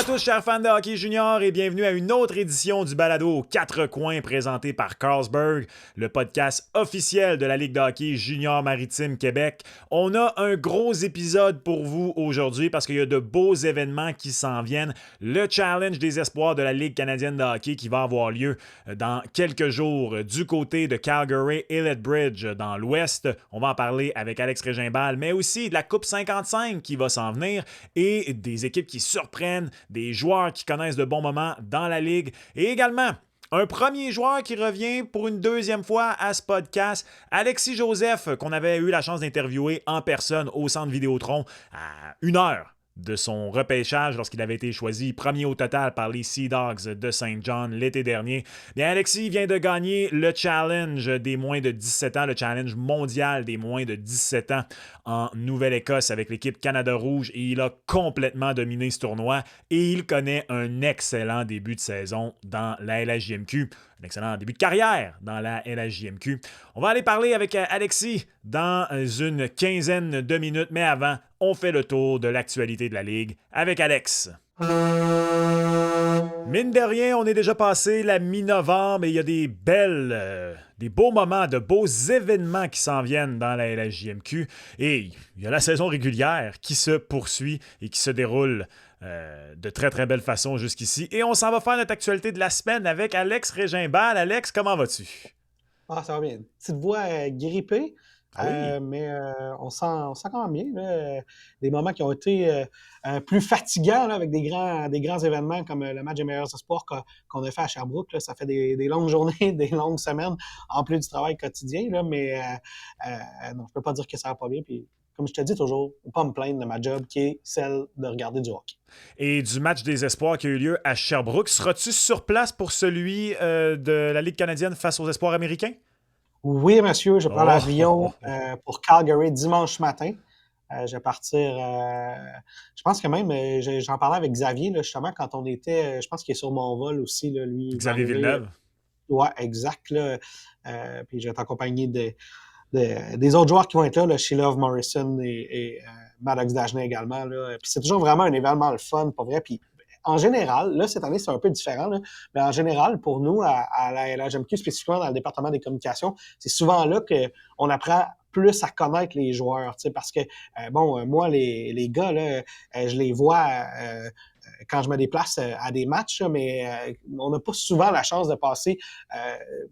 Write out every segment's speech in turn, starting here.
tous, chers fans de hockey junior, et bienvenue à une autre édition du balado aux quatre coins présenté par Carlsberg, le podcast officiel de la Ligue de hockey junior maritime Québec. On a un gros épisode pour vous aujourd'hui parce qu'il y a de beaux événements qui s'en viennent. Le challenge des espoirs de la Ligue canadienne de hockey qui va avoir lieu dans quelques jours du côté de Calgary et Lethbridge dans l'Ouest. On va en parler avec Alex Régimbal, mais aussi de la Coupe 55 qui va s'en venir et des équipes qui surprennent, des joueurs qui connaissent de bons moments dans la Ligue et également un premier joueur qui revient pour une deuxième fois à ce podcast, Alexis Joseph, qu'on avait eu la chance d'interviewer en personne au Centre Vidéotron à 1 heure de son repêchage lorsqu'il avait été choisi premier au total par les Sea Dogs de Saint John l'été dernier. Bien, Alexis vient de gagner le challenge des moins de 17 ans, le challenge mondial des moins de 17 ans en Nouvelle-Écosse avec l'équipe Canada Rouge et il a complètement dominé ce tournoi et il connaît un excellent début de saison dans la LHJMQ. Un excellent début de carrière dans la LHJMQ. On va aller parler avec Alexis dans une quinzaine de minutes, mais avant, on fait le tour de l'actualité de la Ligue avec Alex. Mine de rien, on est déjà passé la mi-novembre et il y a des beaux moments, de beaux événements qui s'en viennent dans la LHJMQ. Et il y a la saison régulière qui se poursuit et qui se déroule de très très belle façon jusqu'ici. Et on s'en va faire notre actualité de la semaine avec Alex Régimbal. Alex, comment vas-tu? Ah, ça va bien. Petite voix grippée, Ah oui? mais on sent quand même bien. Là, des moments qui ont été plus fatigants là, avec des grands événements comme le match des meilleurs espoirs qu'on a fait à Sherbrooke. Là. Ça fait des longues journées, des longues semaines, en plus du travail quotidien. Là, mais non, je peux pas dire que ça va pas bien. Puis, comme je te dis toujours, faut pas me plaindre de ma job qui est celle de regarder du hockey. Et du match des espoirs qui a eu lieu à Sherbrooke, seras-tu sur place pour celui de la Ligue canadienne face aux espoirs américains? Oui, monsieur, je prends l'avion Oh! pour Calgary dimanche matin. Je vais partir. Je pense que même, j'en parlais avec Xavier, là, justement, quand on était. Je pense qu'il est sur mon vol aussi, là, lui. Il va Xavier arriver. Villeneuve? Ouais, exact. Là, puis je vais être accompagné des autres joueurs qui vont être là, Sheila Morrison et Maddox Dagenet également. Là. Puis c'est toujours vraiment un événement le fun, pas vrai. Puis en général, là, cette année, c'est un peu différent, là, mais en général, pour nous, à la LHMQ, spécifiquement dans le département des communications, c'est souvent là qu'on apprend plus à connaître les joueurs, parce que, moi, les gars, là, je les vois quand je me déplace à des matchs, mais on n'a pas souvent la chance de passer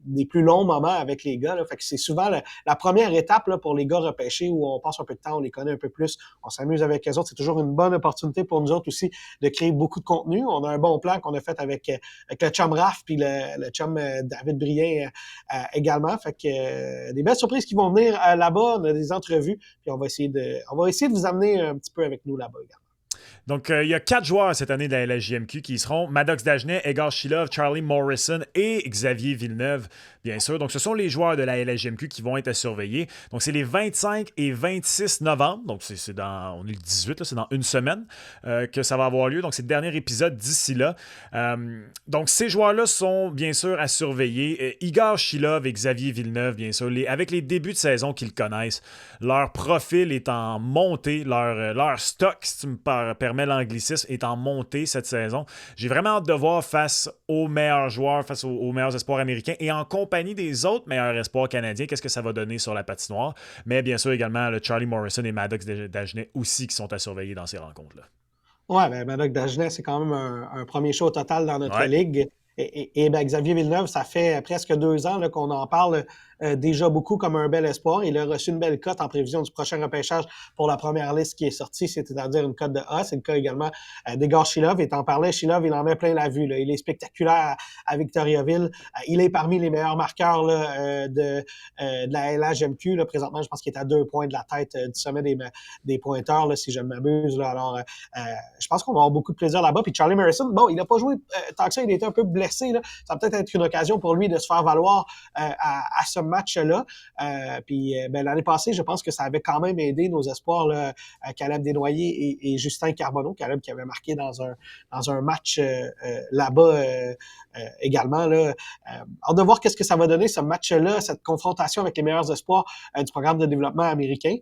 des plus longs moments avec les gars. Là. Fait que c'est souvent la première étape là, pour les gars repêchés où on passe un peu de temps, on les connaît un peu plus, on s'amuse avec les autres. C'est toujours une bonne opportunité pour nous autres aussi de créer beaucoup de contenu. On a un bon plan qu'on a fait avec le chum Raph puis le chum David Brien également. Fait que des belles surprises qui vont venir là-bas. On a des entrevues, puis on va essayer de vous amener un petit peu avec nous là-bas également. Donc, il y a 4 joueurs cette année de la LHJMQ qui seront Maddox Dagenet, Egor Shilov, Charlie Morrison et Xavier Villeneuve, bien sûr. Donc, ce sont les joueurs de la LHJMQ qui vont être surveillés. Donc, c'est les 25 et 26 novembre. Donc, on est le 18, là, c'est dans une semaine que ça va avoir lieu. Donc, c'est le dernier épisode d'ici là. Donc, ces joueurs-là sont bien sûr à surveiller. Igor Shilov et Xavier Villeneuve, bien sûr, avec les débuts de saison qu'ils connaissent. Leur profil est en montée, leur stock, si tu me permets l'anglicisme, est en montée cette saison. J'ai vraiment hâte de voir face aux meilleurs joueurs, face aux meilleurs espoirs américains et en compagnie des autres meilleurs espoirs canadiens, qu'est-ce que ça va donner sur la patinoire. Mais bien sûr également le Charlie Morrison et Maddox Dagenet aussi qui sont à surveiller dans ces rencontres-là. Ouais, ben Maddox Dagenet, c'est quand même un premier show total dans notre Ouais. ligue. Et Xavier Villeneuve, ça fait presque 2 ans là, qu'on en parle déjà beaucoup comme un bel espoir. Il a reçu une belle cote en prévision du prochain repêchage pour la première liste qui est sortie, c'est-à-dire une cote de A. C'est le cas également d'Egor Shilov. Et t'en parlais, Shilov, il en met plein la vue. Là. Il est spectaculaire à Victoriaville. Il est parmi les meilleurs marqueurs là, de la LHMQ. Là. Présentement, je pense qu'il est à 2 points de la tête du sommet des pointeurs, là, si je ne m'abuse. Là. Alors, je pense qu'on va avoir beaucoup de plaisir là-bas. Puis Charlie Morrison, bon, il n'a pas joué tant que ça. Il était un peu blessé. Là. Ça va peut-être être une occasion pour lui de se faire valoir à ce match-là. Puis l'année passée, je pense que ça avait quand même aidé nos espoirs, là, Caleb Desnoyers et Justin Carbonneau. Caleb qui avait marqué dans un match là-bas également. Là. Hâte de voir qu'est-ce que ça va donner, ce match-là, cette confrontation avec les meilleurs espoirs du programme de développement américain.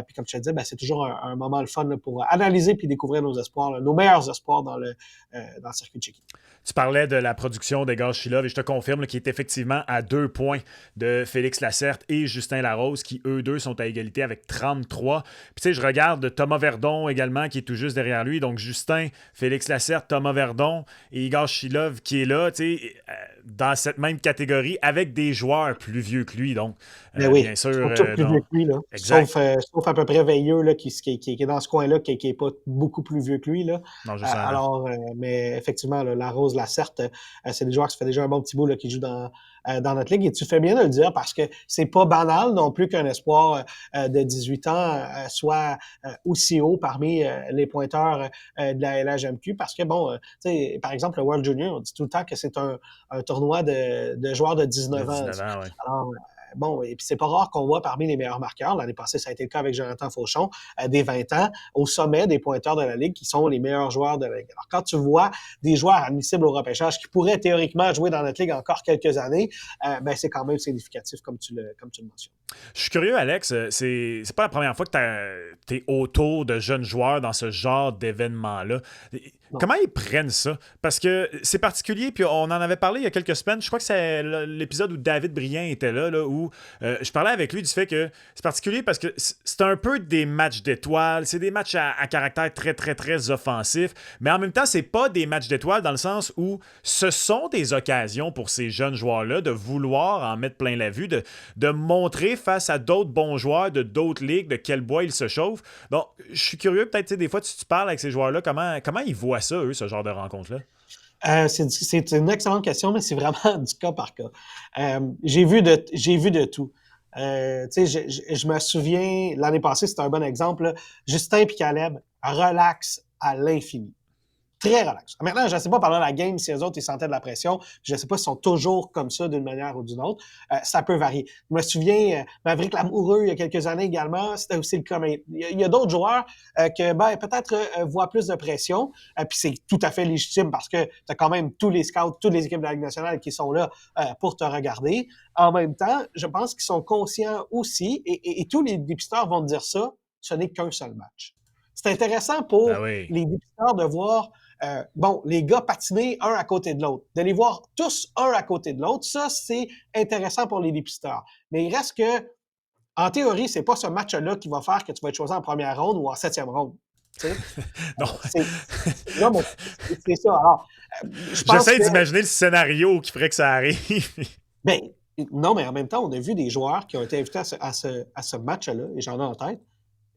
Puis comme je te disais, c'est toujours un moment le fun là, pour analyser puis découvrir nos espoirs, là, nos meilleurs espoirs dans le circuit de Tchéquie. Tu parlais de la production d'Egor Shilov et je te confirme qu'il est effectivement à 2 points de Félix Lacerte et Justin Larose qui, eux deux, sont à égalité avec 33. Puis tu sais, je regarde Thomas Verdon également qui est tout juste derrière lui. Donc Justin, Félix Lacerte, Thomas Verdon et Egor Shilov qui est là, tu sais, dans cette même catégorie avec des joueurs plus vieux que lui. Donc, oui, bien sûr. Surtout plus vieux que lui, là. Exact. Sauf à peu près Veilleux, là, qui est dans ce coin-là, qui n'est pas beaucoup plus vieux que lui, là. Non, je sais. Alors, mais effectivement, là, Larose, Lacerte, c'est des joueurs qui ça fait déjà un bon petit bout là, qui jouent dans notre ligue. Et tu fais bien de le dire parce que c'est pas banal non plus qu'un espoir de 18 ans soit aussi haut parmi les pointeurs de la LHMQ. Parce que, bon, tu sais, par exemple, le World Junior, on dit tout le temps que c'est un tournoi de joueurs de 19 ans. Ouais. Alors, bon, et puis c'est pas rare qu'on voit parmi les meilleurs marqueurs, l'année passée, ça a été le cas avec Jonathan Fauchon, des 20 ans, au sommet des pointeurs de la Ligue, qui sont les meilleurs joueurs de la Ligue. Alors, quand tu vois des joueurs admissibles au repêchage qui pourraient théoriquement jouer dans notre Ligue encore quelques années, c'est quand même significatif, comme tu le mentionnes. Je suis curieux, Alex, c'est pas la première fois que tu es autour de jeunes joueurs dans ce genre d'événement-là. Non. Comment ils prennent ça? Parce que c'est particulier, puis on en avait parlé il y a quelques semaines. Je crois que c'est l'épisode où David Briand était là où je parlais avec lui du fait que c'est particulier parce que c'est un peu des matchs d'étoiles, c'est des matchs à caractère très, très, très offensif, mais en même temps, c'est pas des matchs d'étoiles dans le sens où ce sont des occasions pour ces jeunes joueurs-là de vouloir en mettre plein la vue, de montrer face à d'autres bons joueurs de d'autres ligues de quel bois ils se chauffent. Donc, je suis curieux, peut-être, des fois, tu parles avec ces joueurs-là, comment ils voient ça, eux, ce genre de rencontre-là? C'est une excellente question, mais c'est vraiment du cas par cas. J'ai vu de tout. Je me souviens, l'année passée, c'était un bon exemple, là, Justin et Caleb, relax à l'infini. Très relax. Maintenant, je ne sais pas pendant la game si les autres ils sentaient de la pression. Je ne sais pas s'ils sont toujours comme ça d'une manière ou d'une autre. Ça peut varier. Je me souviens, Maverick Lamoureux, il y a quelques années également, c'était aussi le cas. Mais il y a d'autres joueurs que peut-être voient plus de pression. Puis c'est tout à fait légitime parce que tu as quand même tous les scouts, toutes les équipes de la Ligue nationale qui sont là pour te regarder. En même temps, je pense qu'ils sont conscients aussi, et tous les dépisteurs vont te dire ça, ce n'est qu'un seul match. C'est intéressant pour les dépisteurs de voir les gars patiner un à côté de l'autre. De les voir tous un à côté de l'autre, ça, c'est intéressant pour les dépisteurs. Mais il reste que, en théorie, c'est pas ce match-là qui va faire que tu vas être choisi en première ronde ou en 7e ronde. Non. C'est ça. Alors, j'essaie d'imaginer le scénario qui ferait que ça arrive. Non, mais en même temps, on a vu des joueurs qui ont été invités à ce match-là, et j'en ai en tête,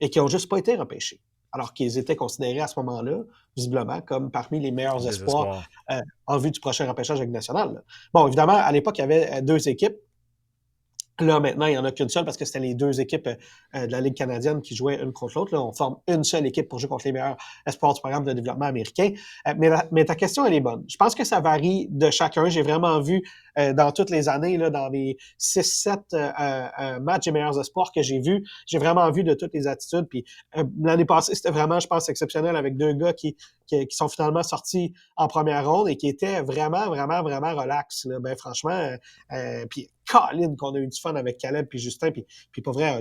et qui n'ont juste pas été repêchés. Alors qu'ils étaient considérés à ce moment-là, visiblement, comme parmi les meilleurs espoirs en vue du prochain repêchage avec national. Là. Bon, évidemment, à l'époque, il y avait 2 équipes. Là, maintenant, il n'y en a qu'une seule parce que c'était les 2 équipes de la Ligue canadienne qui jouaient une contre l'autre. Là, on forme une seule équipe pour jouer contre les meilleurs espoirs du programme de développement américain. Mais ta question, elle est bonne. Je pense que ça varie de chacun. J'ai vraiment vu dans toutes les années, là, dans les 6-7 matchs des meilleurs espoirs que j'ai vus, j'ai vraiment vu de toutes les attitudes. Puis l'année passée, c'était vraiment, je pense, exceptionnel avec 2 gars qui sont finalement sortis en première ronde et qui étaient vraiment, vraiment, vraiment relax. Là. Franchement, puis Colin, qu'on a eu du fun avec Caleb puis Justin, puis pas vrai,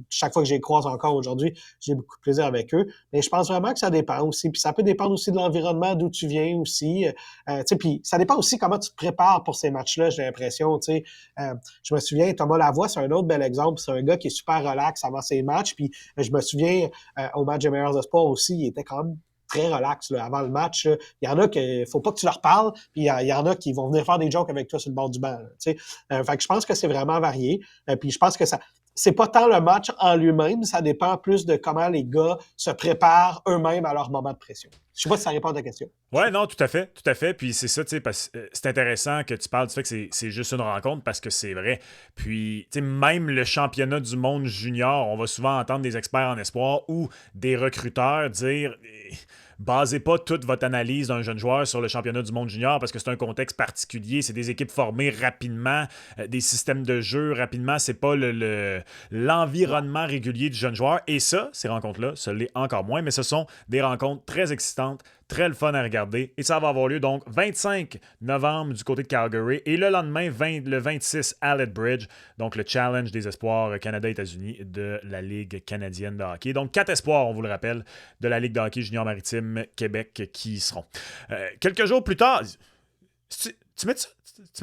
chaque fois que je les croise encore aujourd'hui, j'ai beaucoup de plaisir avec eux. Mais je pense vraiment que ça dépend aussi. Puis ça peut dépendre aussi de l'environnement d'où tu viens aussi. Puis ça dépend aussi comment tu te prépares pour ces matchs-là, j'ai l'impression. Je me souviens, Thomas Lavoie, c'est un autre bel exemple. C'est un gars qui est super relax avant ses matchs. Puis je me souviens, au match des meilleurs espoirs aussi, il était quand même très relax là, avant le match. Là. Il y en a que faut pas que tu leur parles, puis il y en a qui vont venir faire des jokes avec toi sur le bord du banc. Fait que je pense que c'est vraiment varié. Puis je pense que c'est pas tant le match en lui-même, ça dépend plus de comment les gars se préparent eux-mêmes à leur moment de pression. Je sais pas si ça répond à ta question. Ouais, non, tout à fait, tout à fait. Puis c'est ça, tu sais, parce c'est intéressant que tu parles du fait que c'est juste une rencontre parce que c'est vrai. Puis, tu sais, même le championnat du monde junior, on va souvent entendre des experts en espoir ou des recruteurs dire basez pas toute votre analyse d'un jeune joueur sur le championnat du monde junior parce que c'est un contexte particulier, c'est des équipes formées rapidement, des systèmes de jeu rapidement, c'est pas l'environnement régulier du jeune joueur. Et ça, ces rencontres-là, ça l'est encore moins, mais ce sont des rencontres très excitantes, très le fun à regarder. Et ça va avoir lieu donc 25 novembre du côté de Calgary et le lendemain, le 26 à Lethbridge, donc le Challenge des espoirs Canada-États-Unis de la Ligue canadienne de hockey. Donc 4 espoirs, on vous le rappelle, de la Ligue de hockey junior maritime Québec qui y seront. Quelques jours plus tard, tu mets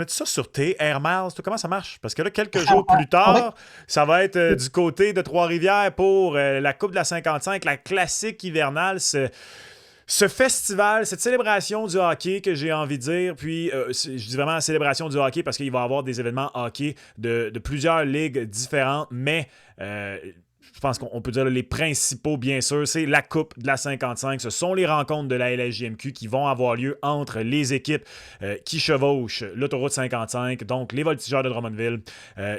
ça sur tes Air Miles? Comment ça marche? Parce que là, quelques jours plus tard, ça va être du côté de Trois-Rivières pour la Coupe de la 55, la classique hivernale. Ce festival, cette célébration du hockey que j'ai envie de dire, puis je dis vraiment la célébration du hockey parce qu'il va y avoir des événements hockey de plusieurs ligues différentes, mais je pense qu'on peut dire les principaux, bien sûr, c'est la Coupe de la 55. Ce sont les rencontres de la LHJMQ qui vont avoir lieu entre les équipes qui chevauchent l'autoroute 55, donc les Voltigeurs de Drummondville,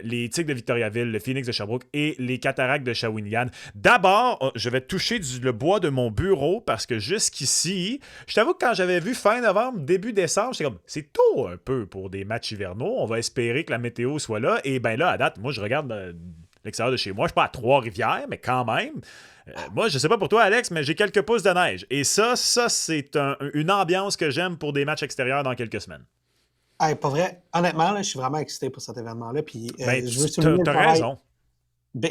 les Tigres de Victoriaville, le Phoenix de Sherbrooke et les Cataractes de Shawinigan. D'abord, je vais toucher le bois de mon bureau parce que jusqu'ici, je t'avoue que quand j'avais vu fin novembre, début décembre, j'étais comme, c'est tôt un peu pour des matchs hivernaux. On va espérer que la météo soit là. Et bien là, à date, moi, je regarde l'extérieur de chez moi. Je suis pas à Trois-Rivières, mais quand même. Moi, je sais pas pour toi, Alex, mais j'ai quelques pouces de neige. Et ça c'est une ambiance que j'aime pour des matchs extérieurs dans quelques semaines. Hey, pas vrai. Honnêtement, là, je suis vraiment excité pour cet événement-là. Puis, Ben, je veux souligner le t'as travail. raison.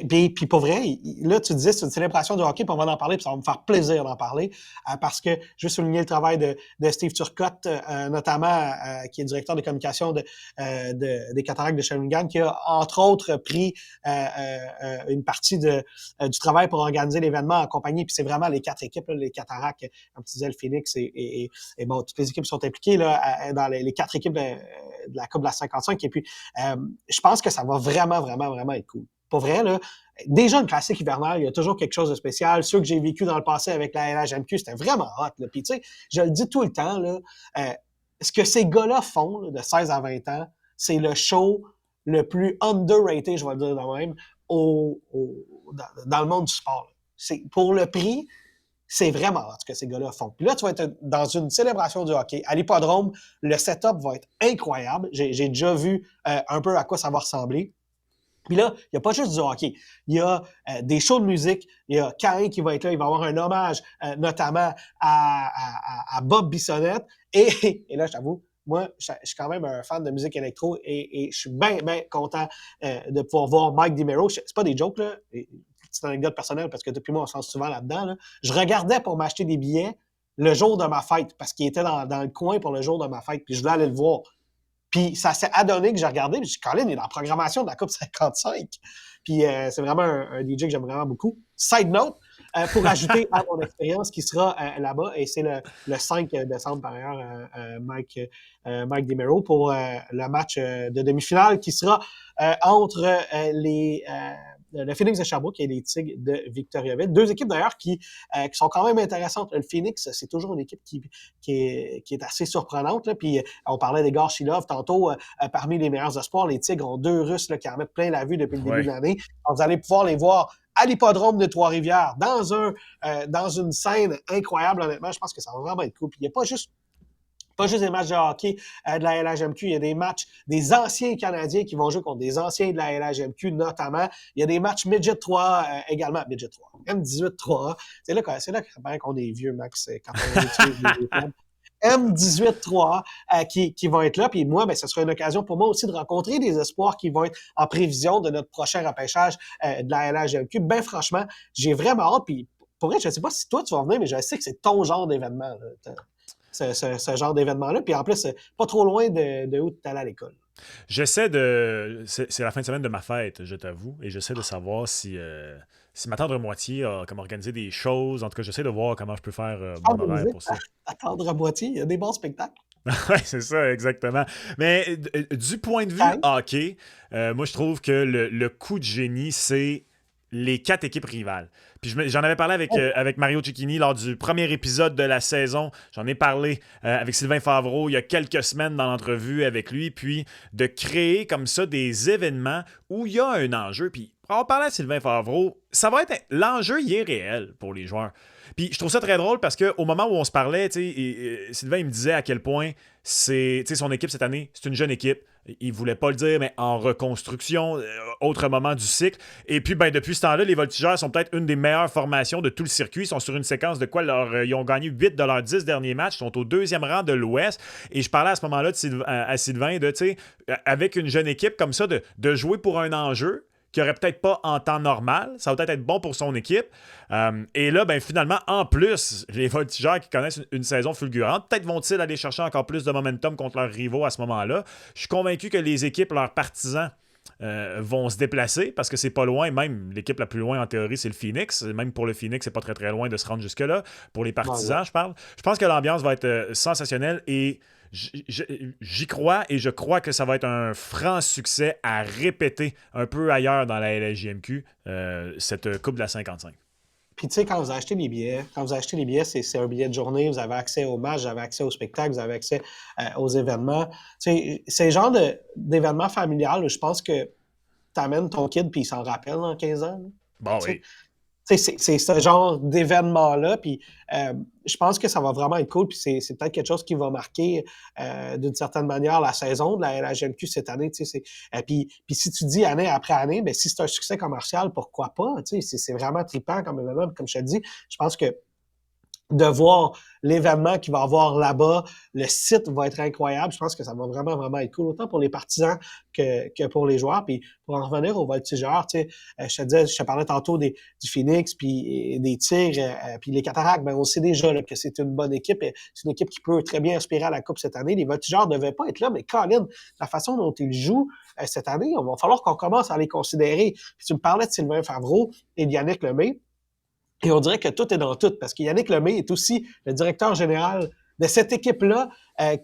Puis pour vrai, là, tu disais c'est une célébration du hockey, puis on va en parler, puis ça va me faire plaisir d'en parler, parce que je veux souligner le travail de Steve Turcotte, notamment, qui est directeur de communication des Cataractes de Shawinigan, qui a, entre autres, pris une partie du travail pour organiser l'événement en compagnie, puis c'est vraiment les 4 équipes, là, les Cataractes, comme tu disais, le Phoenix, et bon, toutes les équipes sont impliquées là, dans les 4 équipes de la Coupe de la 55, et puis je pense que ça va vraiment, vraiment, vraiment être cool. Pour vrai, là, déjà une classique hivernale, il y a toujours quelque chose de spécial. Ceux que j'ai vécu dans le passé avec la LHMQ, c'était vraiment hot. Là. Puis tu sais, je le dis tout le temps, là, ce que ces gars-là font là, de 16 à 20 ans, c'est le show le plus underrated, je vais le dire de même, dans le monde du sport. C'est, pour le prix, c'est vraiment hot ce que ces gars-là font. Puis là, tu vas être dans une célébration du hockey. À l'hippodrome, le setup va être incroyable. J'ai déjà vu un peu à quoi ça va ressembler. Puis là, il n'y a pas juste du hockey. Il y a des shows de musique. Il y a Cain qui va être là. Il va y avoir un hommage notamment à Bob Bissonnette. Et là, je t'avoue, moi, je suis quand même un fan de musique électro et je suis bien, bien content de pouvoir voir Mike DiMero. C'est pas des jokes, là. C'est une anecdote personnelle parce que depuis moi, on se lance souvent là-dedans. Là. Je regardais pour m'acheter des billets le jour de ma fête parce qu'il était dans le coin pour le jour de ma fête. Puis je voulais aller le voir. Puis ça s'est adonné que j'ai regardé, puis je suis Colin, il est dans la programmation de la Coupe 55. Puis c'est vraiment un DJ que j'aime vraiment beaucoup. Side note, pour ajouter à mon expérience qui sera là-bas, et c'est le 5 décembre par ailleurs, Mike DiMero, pour le match de demi-finale qui sera entre le Phoenix de Sherbrooke et les Tigres de Victoriaville. 2 équipes d'ailleurs qui sont quand même intéressantes. Le Phoenix, c'est toujours une équipe qui est assez surprenante. Là. Puis on parlait d'Egor Shilov tantôt, parmi les meilleurs espoirs. Les Tigres ont 2 Russes là, qui en mettent plein la vue depuis le début de l'année. Alors, vous allez pouvoir les voir à l'hippodrome de Trois-Rivières, dans une scène incroyable, honnêtement. Je pense que ça va vraiment être cool. Puis il n'y a pas juste des matchs de hockey de la LHMQ, il y a des matchs des anciens Canadiens qui vont jouer contre des anciens de la LHMQ notamment. Il y a des matchs Midget 3 également, Midget 3, M18 3. C'est là qu'on est vieux, Max, quand on utilise les clubs. M18-3 qui vont être là. Puis moi, ben, ce sera une occasion pour moi aussi de rencontrer des espoirs qui vont être en prévision de notre prochain repêchage de la LHGMQ. Ben franchement, j'ai vraiment hâte. Puis pour vrai, je ne sais pas si toi tu vas venir, mais je sais que c'est ton genre d'événement, là, ce genre d'événement-là. Puis en plus, pas trop loin de où tu es allé à l'école. J'essaie de... C'est la fin de semaine de ma fête, je t'avoue, et j'essaie de savoir si ma tendre moitié a comme organisé des choses. En tout cas, j'essaie de voir comment je peux faire mon horaire pour ça. Ta tendre moitié, il y a des bons spectacles. Oui, c'est ça, exactement. Mais du point de vue hockey, moi, je trouve que le coup de génie, c'est les 4 équipes rivales. Puis j'en avais parlé avec Mario Cecchini lors du premier épisode de la saison. J'en ai parlé avec Sylvain Favreau il y a quelques semaines dans l'entrevue avec lui. Puis de créer comme ça des événements où il y a un enjeu. Puis on parlait à Sylvain Favreau, ça va être... L'enjeu, il est réel pour les joueurs. Puis je trouve ça très drôle parce qu'au moment où on se parlait, Sylvain, il me disait à quel point son équipe cette année, c'est une jeune équipe. Il voulait pas le dire, mais en reconstruction, autre moment du cycle. Et puis, depuis ce temps-là, les Voltigeurs sont peut-être une des meilleures formations de tout le circuit. Ils sont sur une séquence de quoi ils ont gagné 8 de leurs 10 derniers matchs. Ils sont au 2e rang de l'Ouest. Et je parlais à ce moment-là à Sylvain avec une jeune équipe comme ça, de jouer pour un enjeu qui aurait peut-être pas en temps normal. Ça va peut-être être bon pour son équipe. Et là, finalement, en plus, les Voltigeurs qui connaissent une saison fulgurante, peut-être vont-ils aller chercher encore plus de momentum contre leurs rivaux à ce moment-là. Je suis convaincu que les équipes, leurs partisans, vont se déplacer parce que c'est pas loin. Même l'équipe la plus loin, en théorie, c'est le Phoenix. Même pour le Phoenix, c'est pas très très loin de se rendre jusque-là. Pour les partisans, je parle. Je pense que l'ambiance va être sensationnelle et j'y crois et je crois que ça va être un franc succès à répéter un peu ailleurs dans la LSJMQ, cette Coupe de la 55. Puis tu sais, quand vous achetez les billets, c'est un billet de journée, vous avez accès aux matchs, vous avez accès au spectacle, vous avez accès aux événements. Tu sais, c'est le genre d'événement familial où je pense que tu amènes ton kid puis il s'en rappelle dans 15 ans. Bon, oui. C'est ce genre d'événement-là, puis je pense que ça va vraiment être cool, puis c'est peut-être quelque chose qui va marquer d'une certaine manière la saison de la LHMQ cette année. Puis si tu dis année après année, si c'est un succès commercial, pourquoi pas? C'est vraiment trippant comme événement. Comme je te dis, je pense que de voir l'événement qu'il va y avoir là-bas, le site va être incroyable. Je pense que ça va vraiment, vraiment être cool, autant pour les partisans que pour les joueurs. Puis pour en revenir aux Voltigeurs, je te parlais tantôt du Phoenix, puis des Tigres, puis les Cataractes, on sait déjà là, que c'est une bonne équipe. C'est une équipe qui peut très bien aspirer à la Coupe cette année. Les Voltigeurs ne devaient pas être là, mais Colin, la façon dont ils jouent cette année, il va falloir qu'on commence à les considérer. Puis tu me parlais de Sylvain Favreau et de Yannick Lemay. Et on dirait que tout est dans tout, parce que Yannick Lemay est aussi le directeur général de cette équipe-là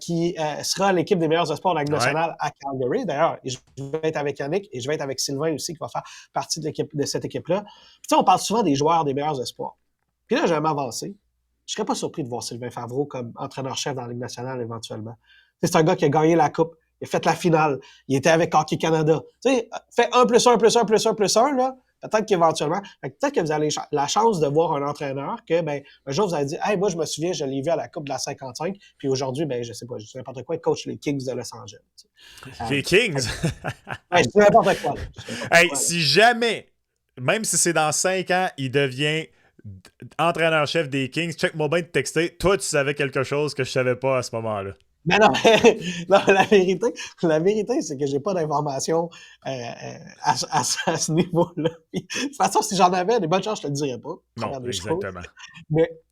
qui sera l'équipe des meilleurs espoirs de la Ligue nationale à Calgary. D'ailleurs, je vais être avec Yannick et je vais être avec Sylvain aussi qui va faire partie de cette équipe-là. Puis on parle souvent des joueurs des meilleurs espoirs. Puis là, j'aime avancer. Je serais pas surpris de voir Sylvain Favreau comme entraîneur-chef dans la Ligue nationale éventuellement. C'est un gars qui a gagné la Coupe, il a fait la finale, il était avec Hockey Canada. Tu sais, fait 1+1+1+1+1+1, là. Peut-être qu'éventuellement, peut-être que vous avez la chance de voir un entraîneur que, un jour, vous allez dire, hey, moi, je me souviens, je l'ai vu à la Coupe de la 55, puis aujourd'hui, je sais pas, je dis n'importe quoi, il coach les Kings de Los Angeles. Les Kings? Je dis n'importe quoi. Hey, si jamais, même si c'est dans 5 ans, il devient entraîneur-chef des Kings, check-moi bien de texter. Toi, tu savais quelque chose que je savais pas à ce moment-là. Mais non, la vérité, c'est que j'ai pas d'informations à ce niveau-là. De toute façon, si j'en avais, des bonnes chances, je te le dirais pas. Non, exactement.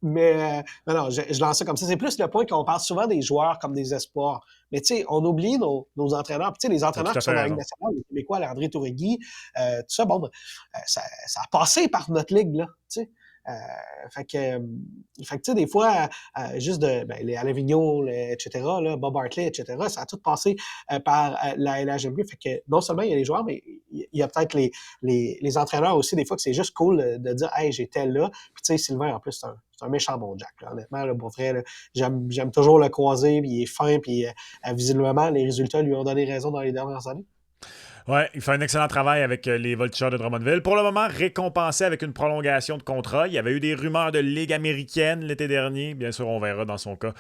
Non, je lance ça comme ça. C'est plus le point qu'on parle souvent des joueurs comme des espoirs. Mais tu sais, on oublie nos entraîneurs. Tu sais, les entraîneurs qui sont dans la Ligue nationale, les Québécois, André Touregui, tout ça, ça a passé par notre ligue, là, tu sais. Fait que tu sais, des fois, juste les Alain Vigneault, etc., là, Bob Hartley, etc., ça a tout passé par la LHMQ. Fait que non seulement il y a les joueurs, mais il y a peut-être les entraîneurs aussi, des fois, que c'est juste cool de dire « Hey, j'étais là ». Puis tu sais, Sylvain, en plus, c'est un méchant bon Jack, là, honnêtement, là, pour vrai, là, j'aime toujours le croiser, puis il est fin, puis visiblement, les résultats lui ont donné raison dans les dernières années. Ouais, il fait un excellent travail avec les Voltigeurs de Drummondville. Pour le moment, récompensé avec une prolongation de contrat. Il y avait eu des rumeurs de Ligue américaine l'été dernier. Bien sûr, on verra dans son cas.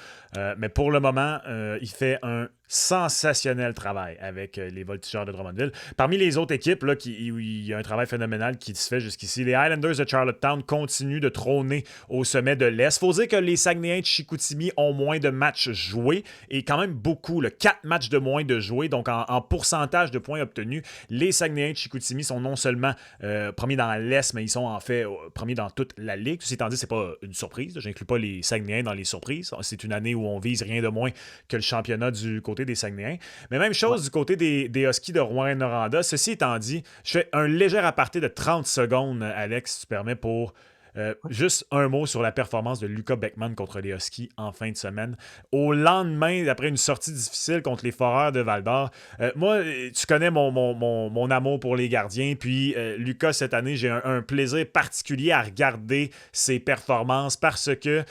Mais pour le moment, il fait un sensationnel travail avec les Voltigeurs de Drummondville. Parmi les autres équipes, là, il y a un travail phénoménal qui se fait jusqu'ici. Les Highlanders de Charlottetown continuent de trôner au sommet de l'Est. Faut dire que les Saguenayens de Chicoutimi ont moins de matchs joués et quand même beaucoup, 4 matchs de moins de joués. Donc, en pourcentage de points obtenus, les Saguenayens de Chicoutimi sont non seulement premiers dans l'Est, mais ils sont en fait premiers dans toute la Ligue. Ceci étant dit, c'est pas une surprise. Je n'inclus pas les Saguenayens dans les surprises. C'est une année où on vise rien de moins que le championnat du côté des Saguenayens. Mais même chose du côté des Huskies de Rouyn-Noranda. Ceci étant dit, je fais un léger aparté de 30 secondes, Alex, si tu permets, pour Juste un mot sur la performance de Luka Beckman contre les Huskies en fin de semaine. Au lendemain, d'après une sortie difficile contre les Foreurs de Val-d'Or, moi, tu connais mon amour pour les gardiens, puis Luka, cette année, j'ai un plaisir particulier à regarder ses performances parce que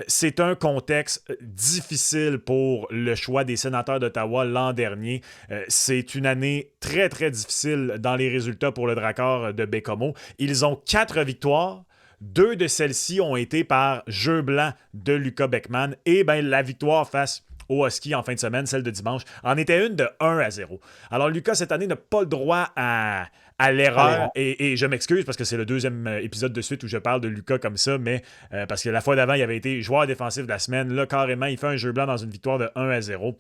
c'est un contexte difficile pour le choix des Sénateurs d'Ottawa l'an dernier. C'est une année très, très difficile dans les résultats pour le Drakkar de Bécomo. Ils ont 4 victoires. 2 de celles-ci ont été par jeu blanc de Luka Beckman. Et ben, la victoire face au Husky en fin de semaine, celle de dimanche, en était une de 1-0. Alors, Luka, cette année, n'a pas le droit à l'erreur. Et je m'excuse parce que c'est le 2e épisode de suite où je parle de Luka comme ça, mais parce que la fois d'avant, il avait été joueur défensif de la semaine. Là, carrément, il fait un jeu blanc dans une victoire de 1-0.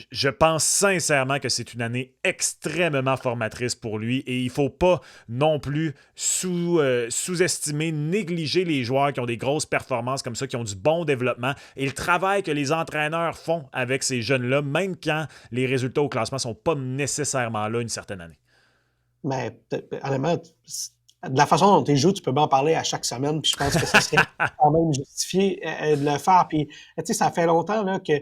Je pense sincèrement que c'est une année extrêmement formatrice pour lui et il ne faut pas non plus sous-estimer, négliger les joueurs qui ont des grosses performances comme ça, qui ont du bon développement et le travail que les entraîneurs font avec ces jeunes-là, même quand les résultats au classement ne sont pas nécessairement là une certaine année. Mais honnêtement, de la façon dont tu joues, tu peux bien en parler à chaque semaine, puis je pense que ça serait quand même justifié de le faire. Puis, tu sais, ça fait longtemps là, que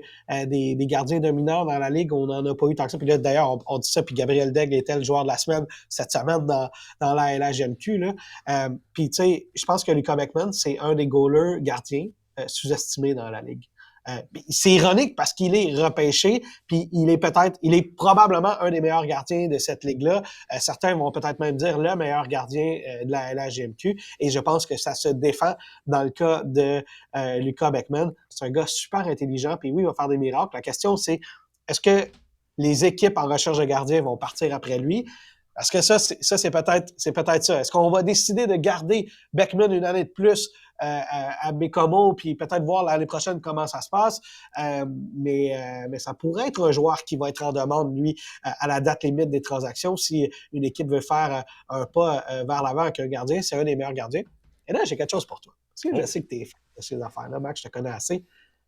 des gardiens dominants dans la Ligue, on n'en a pas eu tant que ça. Puis là, d'ailleurs, on dit ça, puis Gabriel Daigle était le joueur de la semaine cette semaine dans la LHMQ. Là. Puis, tu sais, je pense que Luka Beckman, c'est un des goalers gardiens sous-estimés dans la Ligue. C'est ironique parce qu'il est repêché, puis il est probablement un des meilleurs gardiens de cette ligue-là. Certains vont peut-être même dire le meilleur gardien de la LHGMQ, et je pense que ça se défend dans le cas de Luka Beckman. C'est un gars super intelligent, puis oui, il va faire des miracles. La question, c'est est-ce que les équipes en recherche de gardiens vont partir après lui? Parce que ça, c'est peut-être ça. Est-ce qu'on va décider de garder Beckman une année de plus à Bécomo, puis peut-être voir l'année prochaine comment ça se passe. Mais ça pourrait être un joueur qui va être en demande, lui, à la date limite des transactions. Si une équipe veut faire un pas vers l'avant avec un gardien, c'est un des meilleurs gardiens. Et là, j'ai quelque chose pour toi. Parce que je sais que tu es fan de ces affaires-là, Max, je te connais assez. Tu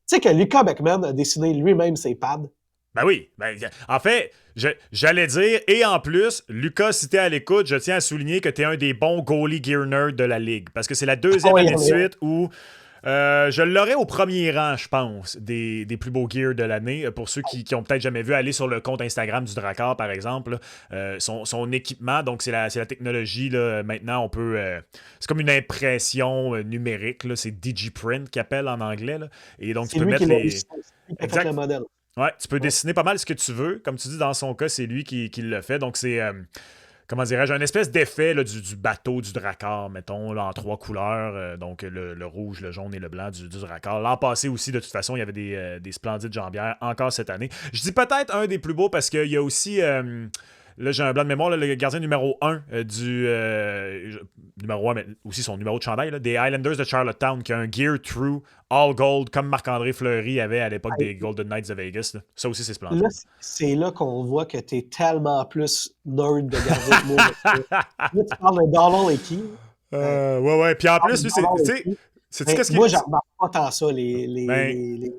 sais que Luka Beckman a dessiné lui-même ses pads. Ben oui. En fait, j'allais dire, et en plus, Lucas, si t'es à l'écoute, je tiens à souligner que t'es un des bons goalie gear nerds de la Ligue. Parce que c'est la 2e année de suite où je l'aurais au premier rang, je pense, des plus beaux gears de l'année. Pour ceux qui ont peut-être jamais vu, aller sur le compte Instagram du Drakkar, par exemple, son équipement, donc c'est la technologie, là, maintenant on peut... c'est comme une impression numérique, là, c'est DigiPrint qu'ils appellent en anglais. Là, et donc tu peux mettre les... Exact. Le modèle. Ouais, tu peux dessiner pas mal ce que tu veux. Comme tu dis, dans son cas, c'est lui qui le fait. Donc, c'est, comment dirais-je, un espèce d'effet là, du bateau du Drakkar, mettons, là, en 3 couleurs. Donc, le rouge, le jaune et le blanc du Drakkar. L'an passé aussi, de toute façon, il y avait des splendides jambières. Encore cette année. Je dis peut-être un des plus beaux parce qu'il y a aussi... là, j'ai un blanc de mémoire, là, le gardien numéro 1 du... numéro 1, mais aussi son numéro de chandail, là, des Islanders de Charlottetown, qui a un Gear True All Gold, comme Marc-André Fleury avait à l'époque des Golden Knights de Vegas. Là. Ça aussi, c'est splendide. Là, c'est là qu'on voit que tu es tellement plus nerd de gardien que moi. Là, tu parles de Donald et qui? Ouais. Puis en plus, lui, c'est... Moi, j'en remarque pas tant ça, les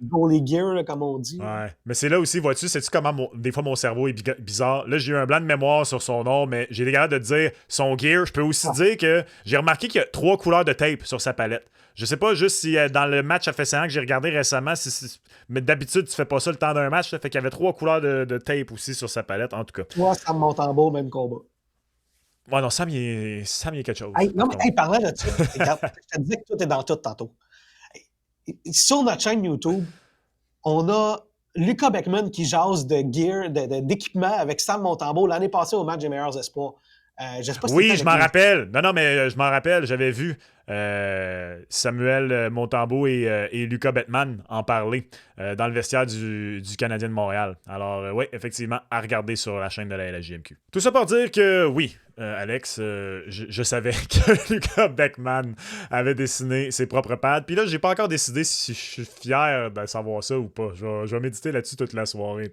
goalie gear, là, comme on dit. Ouais, mais c'est là aussi, vois-tu, sais-tu comment des fois mon cerveau est bizarre. Là, j'ai eu un blanc de mémoire sur son nom, mais j'ai été capable de dire son gear. Je peux aussi dire que j'ai remarqué qu'il y a 3 couleurs de tape sur sa palette. Je sais pas juste si dans le match à FS1 que j'ai regardé récemment, mais d'habitude, tu fais pas ça le temps d'un match. Là, fait qu'il y avait 3 couleurs de tape aussi sur sa palette, en tout cas. Toi, Sam Montembeault, même combat. Ouais, non, Sam, il est quelque chose. Hey, non, mais parlant de ça, je te disais que tout est dans tout tantôt. Sur notre chaîne YouTube, on a Luka Beckman qui jase de gear, d'équipement avec Sam Montembeault l'année passée au match des meilleurs espoirs. Je sais pas si oui, je m'en rappelle. Non, mais je m'en rappelle. J'avais vu Samuel Montembeault et Luka Beckman en parler dans le vestiaire du Canadien de Montréal. Alors, oui, effectivement, à regarder sur la chaîne de la LHJMQ. Tout ça pour dire que, oui, Alex, je savais que Luka Beckman avait dessiné ses propres pads. Puis là, j'ai pas encore décidé si je suis fier de savoir ça ou pas. Je vais méditer là-dessus toute la soirée.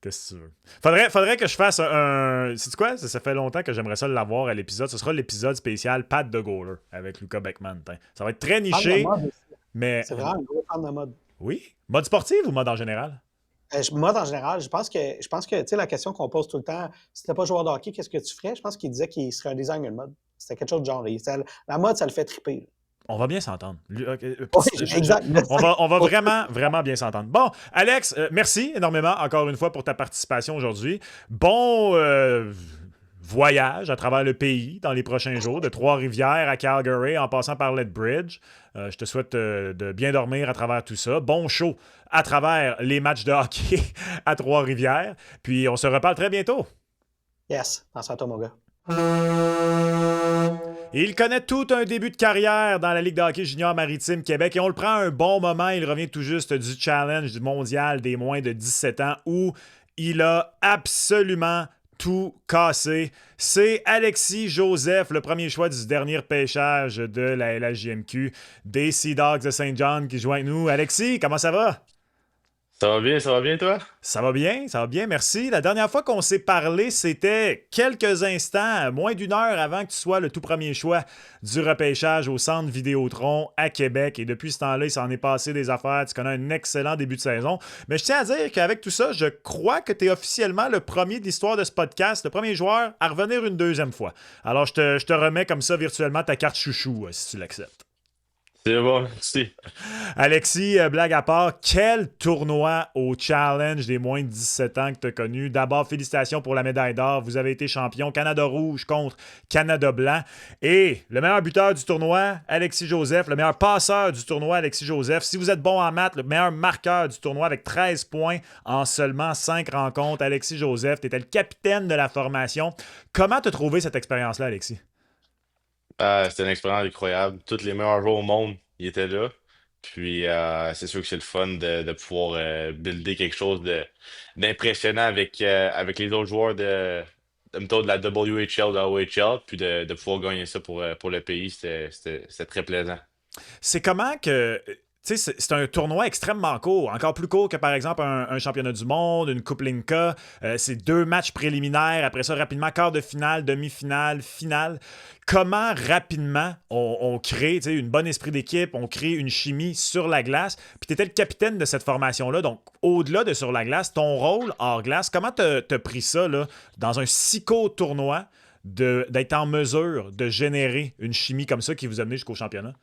Qu'est-ce que tu veux? Faudrait que je fasse un... Sais-tu quoi? Ça fait longtemps que j'aimerais ça l'avoir à l'épisode. Ce sera l'épisode spécial Pad de Goaler avec Luka Beckman. Ça va être très niché, mais... C'est vraiment un gros fan de mode. Oui? Mode sportif ou mode en général? Mode en général, je pense que tu sais, la question qu'on pose tout le temps, si t'es pas joueur de hockey, qu'est-ce que tu ferais? Je pense qu'il disait qu'il serait un designer de mode. C'était quelque chose de genre. La mode, ça le fait triper. On va bien s'entendre. Oui, exact. On va vraiment, vraiment bien s'entendre. Bon, Alex, merci énormément encore une fois pour ta participation aujourd'hui. Bon voyage à travers le pays dans les prochains jours, de Trois-Rivières à Calgary en passant par Lethbridge. Je te souhaite de bien dormir à travers tout ça. Bon show à travers les matchs de hockey à Trois-Rivières. Puis on se reparle très bientôt. Yes, pense à toi, mon gars. Il connaît tout un début de carrière dans la Ligue de hockey junior maritime Québec et on le prend à un bon moment. Il revient tout juste du challenge mondial des moins de 17 ans où il a absolument tout cassé. C'est Alexis Joseph, le premier choix du dernier pêchage de la LHJMQ des Sea Dogs de Saint John qui joue avec nous. Alexis, comment ça va? Ça va bien, toi? Ça va bien, merci. La dernière fois qu'on s'est parlé, c'était quelques instants, moins d'une heure avant que tu sois le tout premier choix du repêchage au Centre Vidéotron à Québec. Et depuis ce temps-là, il s'en est passé des affaires. Tu connais un excellent début de saison. Mais je tiens à dire qu'avec tout ça, je crois que tu es officiellement le premier de l'histoire de ce podcast, le premier joueur à revenir une deuxième fois. Alors, je te remets comme ça virtuellement ta carte chouchou, si tu l'acceptes. C'est bon, merci. Alexis, blague à part, quel tournoi au challenge des moins de 17 ans que tu as connu. D'abord, félicitations pour la médaille d'or. Vous avez été champion Canada rouge contre Canada blanc. Et le meilleur buteur du tournoi, Alexis Joseph. Le meilleur passeur du tournoi, Alexis Joseph. Si vous êtes bon en maths, le meilleur marqueur du tournoi avec 13 points en seulement 5 rencontres, Alexis Joseph. Tu étais le capitaine de la formation. Comment tu as trouvé cette expérience-là, Alexis? C'était une expérience incroyable. Tous les meilleurs joueurs au monde, ils étaient là. Puis c'est sûr que c'est le fun de pouvoir builder quelque chose d'impressionnant avec les autres joueurs mettons, de la WHL, de la OHL, puis de pouvoir gagner ça pour le pays, c'était très plaisant. C'est comment que. Tu sais, c'est un tournoi extrêmement court, encore plus court que par exemple un championnat du monde, une Coupe Linka. C'est 2 matchs préliminaires, après ça rapidement quart de finale, demi-finale, finale. Comment rapidement on crée une bonne esprit d'équipe, on crée une chimie sur la glace. Puis tu étais le capitaine de cette formation-là, donc au-delà de sur la glace, ton rôle hors glace, comment t'as pris ça là, dans un si court tournoi d'être en mesure de générer une chimie comme ça qui vous a mené jusqu'au championnat?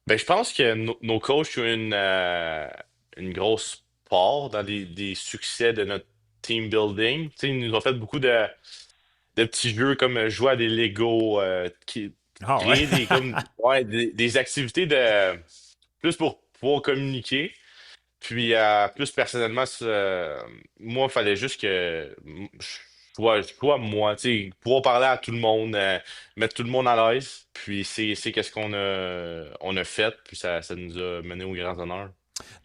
Ben, je pense que nos coachs ont une grosse part dans des succès de notre team building. Tu sais, ils nous ont fait beaucoup de petits jeux comme jouer à des Lego, Ah ouais. créer des activités plus pour pouvoir communiquer. Puis plus personnellement, moi, il fallait juste que je sois moi, tu sais, pouvoir parler à tout le monde, mettre tout le monde à l'aise. Puis c'est qu'est-ce qu'on a fait, puis ça nous a mené aux grands honneurs.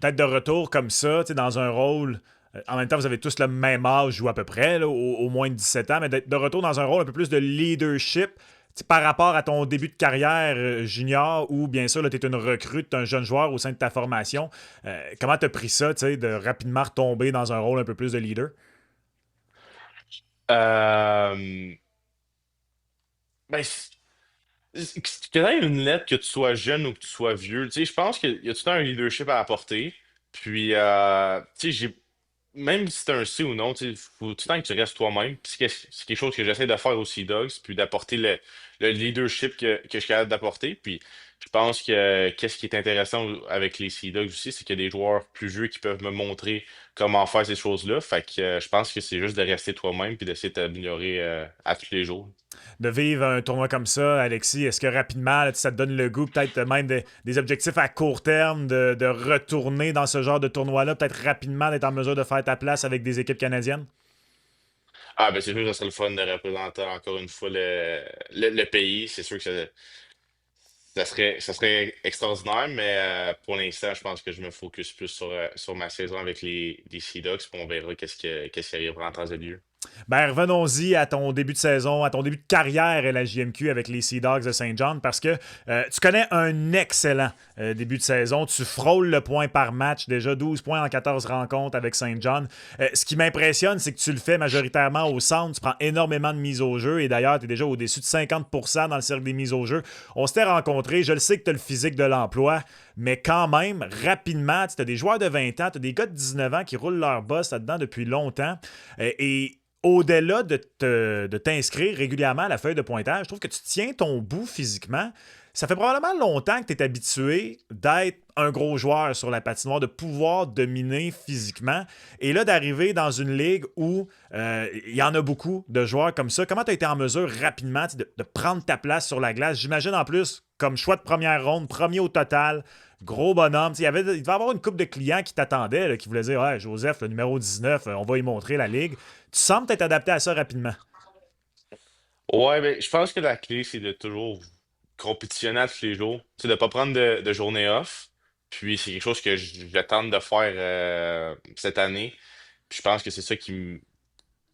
D'être de retour comme ça, tu sais, dans un rôle. En même temps, vous avez tous le même âge ou à peu près, là, au moins de 17 ans, mais d'être de retour dans un rôle un peu plus de leadership tu sais, par rapport à ton début de carrière junior où, bien sûr, tu es une recrue, tu es un jeune joueur au sein de ta formation. Comment tu as pris ça, tu sais, de rapidement retomber dans un rôle un peu plus de leader? Euh, ben, que tu aies une lettre, que tu sois jeune ou que tu sois vieux, tu sais, je pense qu'il y a tout le temps un leadership à apporter. Puis, tu sais, même si c'est un C ou non, il faut tout le temps que tu restes toi-même. Puis c'est quelque chose que j'essaie de faire aux Sea Dogs, puis d'apporter le leadership que je suis capable d'apporter. Puis je pense que qu'est-ce qui est intéressant avec les Sea Dogs aussi, c'est qu'il y a des joueurs plus vieux qui peuvent me montrer comment faire ces choses-là. Fait que je pense que c'est juste de rester toi-même puis d'essayer de t'améliorer à tous les jours. De vivre un tournoi comme ça, Alexis, est-ce que rapidement, là, ça te donne le goût, peut-être même des objectifs à court terme, de retourner dans ce genre de tournoi-là, peut-être rapidement d'être en mesure de faire ta place avec des équipes canadiennes? Ah ben c'est sûr que ça serait le fun de représenter encore une fois le pays. C'est sûr que ça serait extraordinaire, mais pour l'instant, je pense que je me focus plus sur ma saison avec les Sea Dogs, puis on verra qu'est-ce qui arrivera en temps et lieu. Ben, revenons-y à ton début de saison, à ton début de carrière à la JMQ avec les Sea Dogs de Saint John, parce que tu connais un excellent début de saison. Tu frôles le point par match, déjà 12 points en 14 rencontres avec Saint John. Ce qui m'impressionne, c'est que tu le fais majoritairement au centre. Tu prends énormément de mises au jeu, et d'ailleurs, tu es déjà au-dessus de 50% dans le cercle des mises au jeu. On s'était rencontrés, je le sais que tu as le physique de l'emploi, mais quand même, rapidement, tu as des joueurs de 20 ans, tu as des gars de 19 ans qui roulent leur boss là-dedans depuis longtemps. Et au-delà de t'inscrire régulièrement à la feuille de pointage, je trouve que tu tiens ton bout physiquement. Ça fait probablement longtemps que tu es habitué d'être un gros joueur sur la patinoire, de pouvoir dominer physiquement. Et là, d'arriver dans une ligue où il y en a beaucoup de joueurs comme ça, comment tu as été en mesure rapidement de prendre ta place sur la glace? J'imagine en plus, comme choix de première ronde, premier au total, gros bonhomme. Il devait y avoir une couple de clients qui t'attendaient, là, qui voulaient dire ouais, Joseph, le numéro 19, on va y montrer la ligue. Tu sembles t'être adapté à ça rapidement. Ouais, ben, je pense que la clé, c'est de toujours compétitionner à tous les jours. C'est de ne pas prendre de journée off. Puis c'est quelque chose que j'attends de faire cette année. Puis je pense que c'est ça qui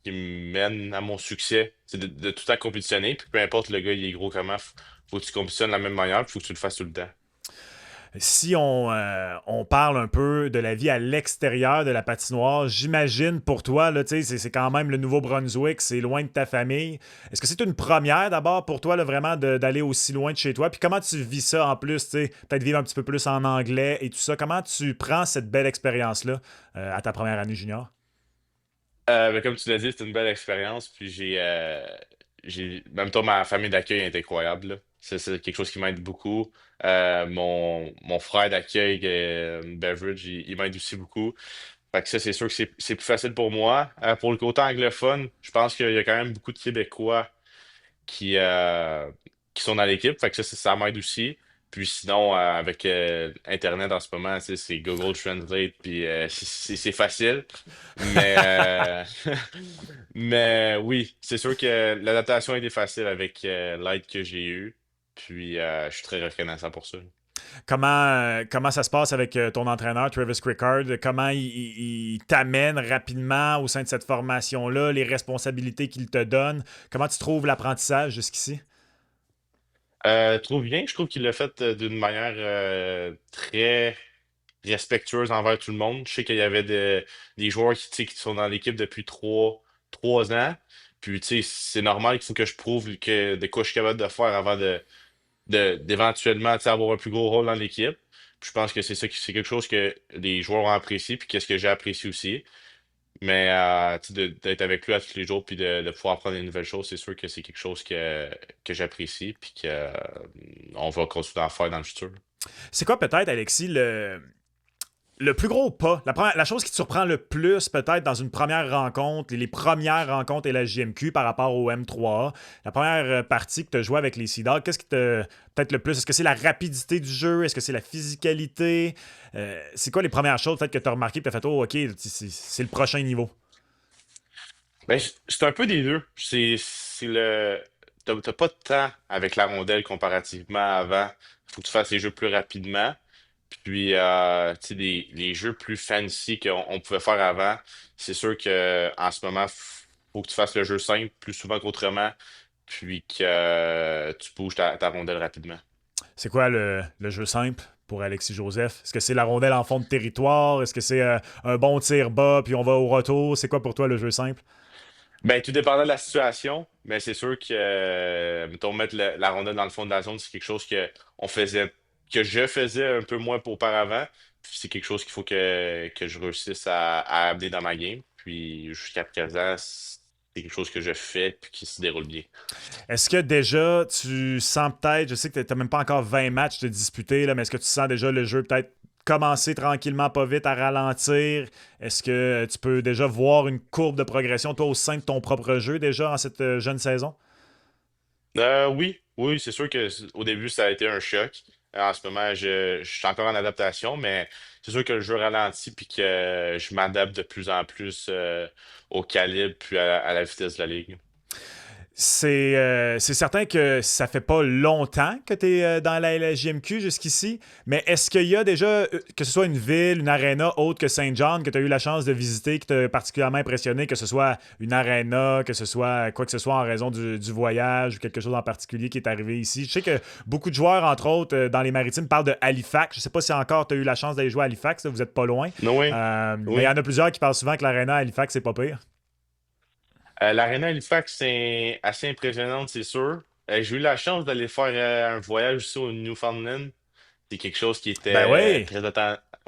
me mène à mon succès. C'est de tout le temps compétitionner. Puis peu importe le gars, il est gros comment, faut que tu compétitionnes de la même manière, puis faut que tu le fasses tout le temps. Si on parle un peu de la vie à l'extérieur de la patinoire, j'imagine pour toi, là, c'est quand même le Nouveau-Brunswick, c'est loin de ta famille. Est-ce que c'est une première d'abord pour toi, là, vraiment, d'aller aussi loin de chez toi? Puis comment tu vis ça en plus, peut-être vivre un petit peu plus en anglais et tout ça? Comment tu prends cette belle expérience-là à ta première année junior? Ben, comme tu l'as dit, c'est une belle expérience. Puis même toi, ma famille d'accueil est incroyable, là. C'est quelque chose qui m'aide beaucoup. Mon frère d'accueil, Beveridge, il m'aide aussi beaucoup. Fait que ça, c'est sûr que c'est plus facile pour moi. Pour le côté anglophone, je pense qu'il y a quand même beaucoup de Québécois qui, euh, qui sont dans l'équipe. Fait que ça m'aide aussi. Puis sinon, avec Internet en ce moment, tu sais, c'est Google Translate, puis c'est facile. Mais, mais oui, c'est sûr que l'adaptation a été facile avec l'aide que j'ai eue. Puis je suis très reconnaissant pour ça. Comment ça se passe avec ton entraîneur, Travis Crickard? Comment il t'amène rapidement au sein de cette formation-là, les responsabilités qu'il te donne? Comment tu trouves l'apprentissage jusqu'ici? Trouve bien, je trouve qu'il l'a fait d'une manière très respectueuse envers tout le monde. Je sais qu'il y avait des joueurs qui, tu sais, qui sont dans l'équipe depuis trois ans. Puis, tu sais, c'est normal qu'il faut que je prouve de quoi je suis capable de faire avant d'éventuellement, tu sais, avoir un plus gros rôle dans l'équipe. Puis je pense que c'est quelque chose que les joueurs ont apprécié, puis qu'est-ce que j'ai apprécié aussi. Mais tu sais, d'être avec lui à tous les jours, puis de pouvoir apprendre des nouvelles choses, c'est sûr que c'est quelque chose que j'apprécie, puis que on va continuer à faire dans le futur. C'est quoi peut-être, Alexis, le plus gros pas, la chose qui te surprend le plus peut-être dans une première rencontre, les premières rencontres et la JMQ par rapport au M3A, la première partie que tu as joué avec les Sea Dogs, qu'est-ce qui te peut-être le plus? Est-ce que c'est la rapidité du jeu? Est-ce que c'est la physicalité? C'est quoi les premières choses peut-être que tu as remarqué et tu as fait, oh, ok, c'est le prochain niveau? Ben, c'est un peu des deux. T'as pas de temps avec la rondelle comparativement à avant. Faut que tu fasses les jeux plus rapidement. Puis, tu sais, les jeux plus fancy qu'on pouvait faire avant, c'est sûr que en ce moment, faut que tu fasses le jeu simple plus souvent qu'autrement, puis que tu bouges ta rondelle rapidement. C'est quoi le jeu simple pour Alexis Joseph? Est-ce que c'est la rondelle en fond de territoire? Est-ce que c'est un bon tir bas puis on va au retour? C'est quoi pour toi le jeu simple? Ben, tout dépendant de la situation, mais c'est sûr que, mettons, mettre la rondelle dans le fond de la zone, c'est quelque chose on faisait, que je faisais un peu moins auparavant. Puis c'est quelque chose qu'il faut que je réussisse à amener dans ma game. Puis jusqu'à présent, c'est quelque chose que je fais puis qui se déroule bien. Est-ce que déjà tu sens peut-être, je sais que tu n'as même pas encore 20 matchs de disputer, là, mais est-ce que tu sens déjà le jeu peut-être commencer tranquillement, pas vite, à ralentir? Est-ce que tu peux déjà voir une courbe de progression, toi, au sein de ton propre jeu déjà en cette jeune saison? Oui, oui, c'est sûr que au début, ça a été un choc. En ce moment, je suis encore en adaptation, mais c'est sûr que le jeu ralentit puis que je m'adapte de plus en plus au calibre puis à la vitesse de la ligue. C'est certain que ça fait pas longtemps que tu es dans la LGMQ jusqu'ici, mais est-ce qu'il y a déjà, que ce soit une ville, une aréna autre que Saint John, que tu as eu la chance de visiter, qui t'a particulièrement impressionné, que ce soit une aréna, que ce soit quoi que ce soit en raison du voyage ou quelque chose en particulier qui est arrivé ici? Je sais que beaucoup de joueurs, entre autres, dans les maritimes, parlent de Halifax. Je sais pas si encore tu as eu la chance d'aller jouer à Halifax, là, vous êtes pas loin. Non, oui, Mais il y oui. en a plusieurs qui parlent souvent que l'aréna à Halifax, c'est pas pire. L'Arena Halifax, c'est assez impressionnante, c'est sûr. J'ai eu la chance d'aller faire un voyage aussi au Newfoundland. C'est quelque chose qui Ben était oui!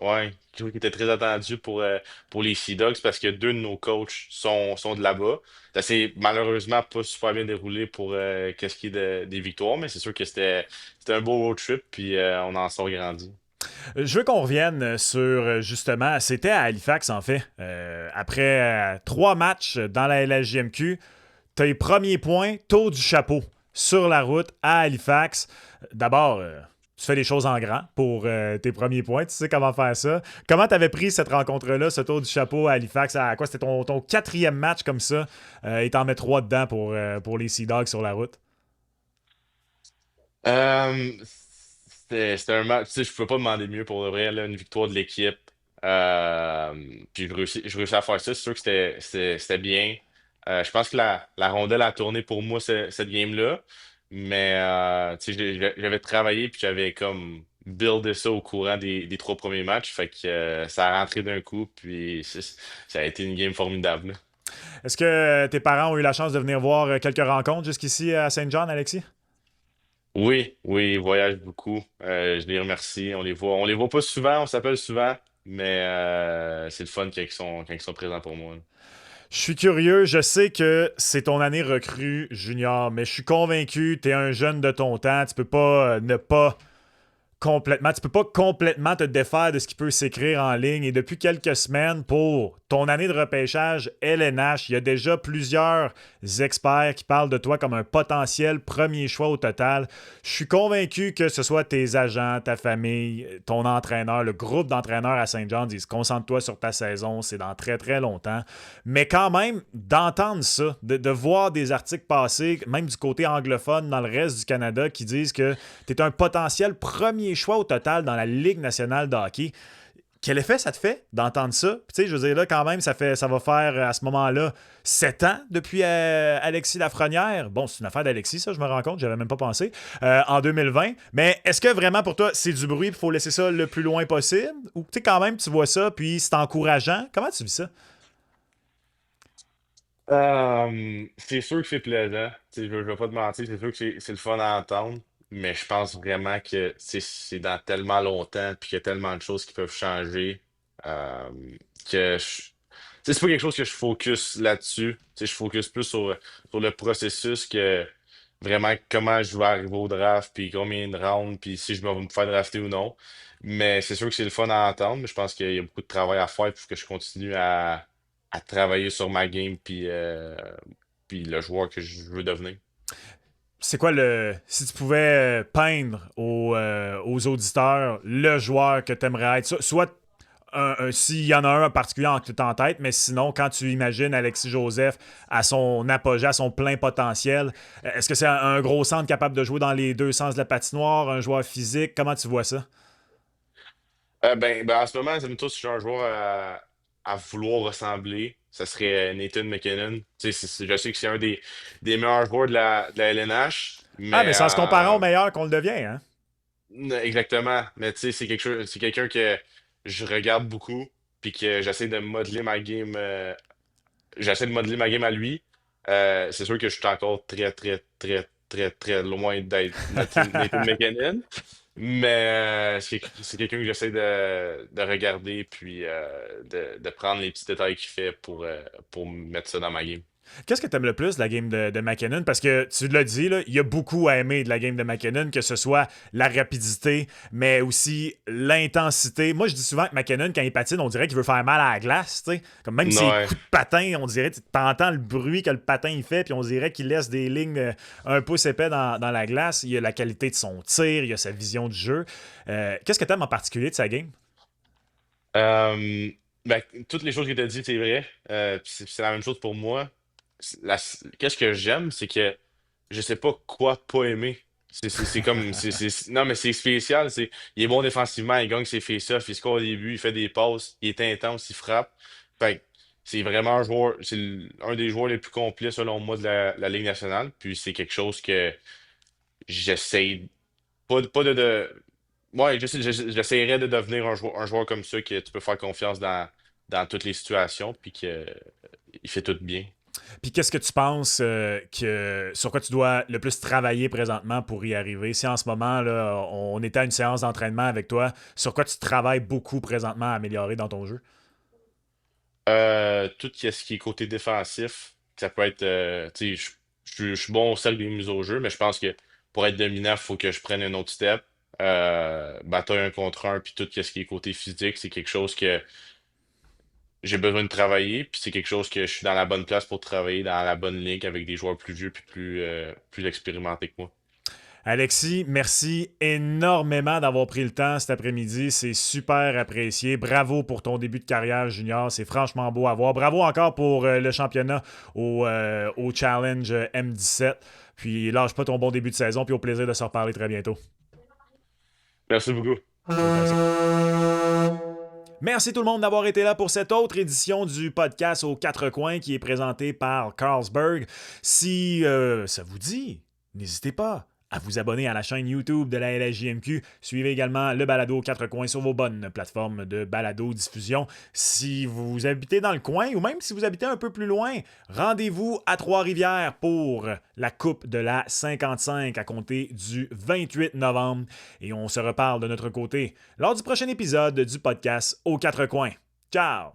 Ouais, quelque chose qui était très attendu pour les Sea Dogs parce que deux de nos coachs sont de là-bas. Ça s'est malheureusement pas super bien déroulé pour qu'est-ce qui est des victoires, mais c'est sûr que c'était un beau road trip, puis on en sort grandi. Je veux qu'on revienne sur justement, c'était à Halifax en fait. Après 3 matchs dans la LHJMQ, tes premiers points, tour du chapeau sur la route à Halifax. D'abord, tu fais les choses en grand pour tes premiers points. Tu sais comment faire ça. Comment tu avais pris cette rencontre-là, ce tour du chapeau à Halifax? À quoi c'était ton quatrième match comme ça et t'en mets 3 dedans pour les Sea Dogs sur la route? Euh, c'était un match, tu sais, je peux pas demander mieux pour le vrai, là, une victoire de l'équipe. Euh, Puis je réussis à faire ça. C'est sûr que c'était bien. Je pense que la rondelle a tourné pour moi cette game-là. Mais tu sais, j'avais travaillé puis j'avais comme buildé ça au courant des 3 premiers matchs. Fait que ça a rentré d'un coup. Puis ça a été une game formidable. Est-ce que tes parents ont eu la chance de venir voir quelques rencontres jusqu'ici à Saint John, Alexis? Oui, oui, ils voyagent beaucoup. Je les remercie. On les voit pas souvent, on s'appelle souvent, mais c'est le fun quand ils sont présents pour moi. Je suis curieux, je sais que c'est ton année recrue junior, mais je suis convaincu, tu es un jeune de ton temps, tu peux pas ne pas complètement. Tu peux pas complètement te défaire de ce qui peut s'écrire en ligne. Et depuis quelques semaines, pour ton année de repêchage LNH, il y a déjà plusieurs experts qui parlent de toi comme un potentiel premier choix au total. Je suis convaincu que ce soit tes agents, ta famille, ton entraîneur, le groupe d'entraîneurs à Saint John's, ils se concentrent-toi sur ta saison, c'est dans très très longtemps. Mais quand même, d'entendre ça, de voir des articles passer, même du côté anglophone dans le reste du Canada, qui disent que tu es un potentiel premier choix au total dans la Ligue nationale de hockey. Quel effet ça te fait d'entendre ça? Puis, tu sais, je veux dire, là, quand même, ça va faire à ce moment-là 7 ans depuis Alexis Lafrenière. Bon, c'est une affaire d'Alexis, ça, je me rends compte, j'avais même pas pensé, en 2020. Mais est-ce que vraiment pour toi, c'est du bruit, il faut laisser ça le plus loin possible? Ou, tu sais, quand même, tu vois ça, puis c'est encourageant? Comment tu vis ça? C'est sûr que c'est plaisant. Tu sais, je vais pas te mentir, c'est sûr que c'est le fun à entendre, mais je pense vraiment que c'est dans tellement longtemps puis qu'il y a tellement de choses qui peuvent changer euh, que tu sais, c'est pas quelque chose que je focus là-dessus. Tu sais, je focus plus sur le processus que vraiment comment je vais arriver au draft puis combien de rounds puis si je vais me faire drafter ou non. Mais c'est sûr que c'est le fun à entendre, mais je pense qu'il y a beaucoup de travail à faire pour que je continue à travailler sur ma game puis le joueur que je veux devenir. C'est quoi le. Si tu pouvais peindre aux auditeurs le joueur que tu aimerais être, soit s'il y en a un en particulier en tout en tête, mais sinon, quand tu imagines Alexis Joseph à son apogée, à son plein potentiel, est-ce que c'est un gros centre capable de jouer dans les deux sens de la patinoire, un joueur physique? Comment tu vois ça? En ce moment, si je suis un joueur à vouloir ressembler, ça serait Nathan McKinnon. Tu sais, je sais que c'est un des meilleurs joueurs de la LNH, Ah, mais mais c'est en se comparant au meilleur qu'on le devient, hein? exactement. Mais tu sais, c'est quelqu'un que je regarde beaucoup, puis que j'essaie de modeler ma game à lui. C'est sûr que je suis encore très, très, très, très, très loin d'être Nathan McKinnon. Mais c'est quelqu'un que j'essaie de regarder puis de prendre les petits détails qu'il fait pour mettre ça dans ma game. Qu'est-ce que tu aimes le plus de la game de McKinnon? Parce que tu l'as dit, là, il y a beaucoup à aimer de la game de McKinnon, que ce soit la rapidité, mais aussi l'intensité. Moi, je dis souvent que McKinnon, quand il patine, on dirait qu'il veut faire mal à la glace. T'sais. Comme même ses Ouais. coups de patin, on dirait, tu entends le bruit que le patin il fait, puis on dirait qu'il laisse des lignes un pouce épais dans la glace. Il y a la qualité de son tir, il y a sa vision du jeu. Qu'est-ce que tu aimes en particulier de sa game? Euh, toutes les choses que tu as dit, c'est vrai. Puis c'est la même chose pour moi. Qu'est-ce que j'aime, c'est que je sais pas quoi pas aimer. C'est comme. Non, mais c'est spécial. Il est bon défensivement, il gagne ses face-offs, il score au début, il fait des passes, il est intense, il frappe. Fait que c'est vraiment un joueur. Un des joueurs les plus complets, selon moi, de la Ligue nationale. Puis c'est quelque chose que j'essaie. Pas de. Ouais, j'essaierais de devenir un joueur comme ça que tu peux faire confiance dans toutes les situations, puis qu'il fait tout bien. Puis qu'est-ce que tu penses sur quoi tu dois le plus travailler présentement pour y arriver? Si en ce moment, là, on était à une séance d'entraînement avec toi, sur quoi tu travailles beaucoup présentement à améliorer dans ton jeu? Tout ce qui est côté défensif, ça peut être, tu sais, je suis bon au cercle des mises au jeu, mais je pense que pour être dominant, il faut que je prenne un autre step. Bataille un contre un, puis tout ce qui est côté physique, c'est quelque chose que j'ai besoin de travailler, puis c'est quelque chose que je suis dans la bonne place pour travailler dans la bonne ligue avec des joueurs plus vieux puis plus expérimentés que moi. Alexis, merci énormément d'avoir pris le temps cet après-midi. C'est super apprécié. Bravo pour ton début de carrière junior. C'est franchement beau à voir. Bravo encore pour le championnat au Challenge M17. Puis lâche pas ton bon début de saison. Puis au plaisir de se reparler très bientôt. Merci beaucoup. Merci tout le monde d'avoir été là pour cette autre édition du podcast aux quatre coins qui est présenté par Carlsberg. Si ça vous dit, n'hésitez pas à vous abonner à la chaîne YouTube de la LHJMQ. Suivez également le balado aux quatre coins sur vos bonnes plateformes de balado-diffusion. Si vous habitez dans le coin ou même si vous habitez un peu plus loin, rendez-vous à Trois-Rivières pour la Coupe de la 55 à compter du 28 novembre. Et on se reparle de notre côté lors du prochain épisode du podcast aux quatre coins. Ciao!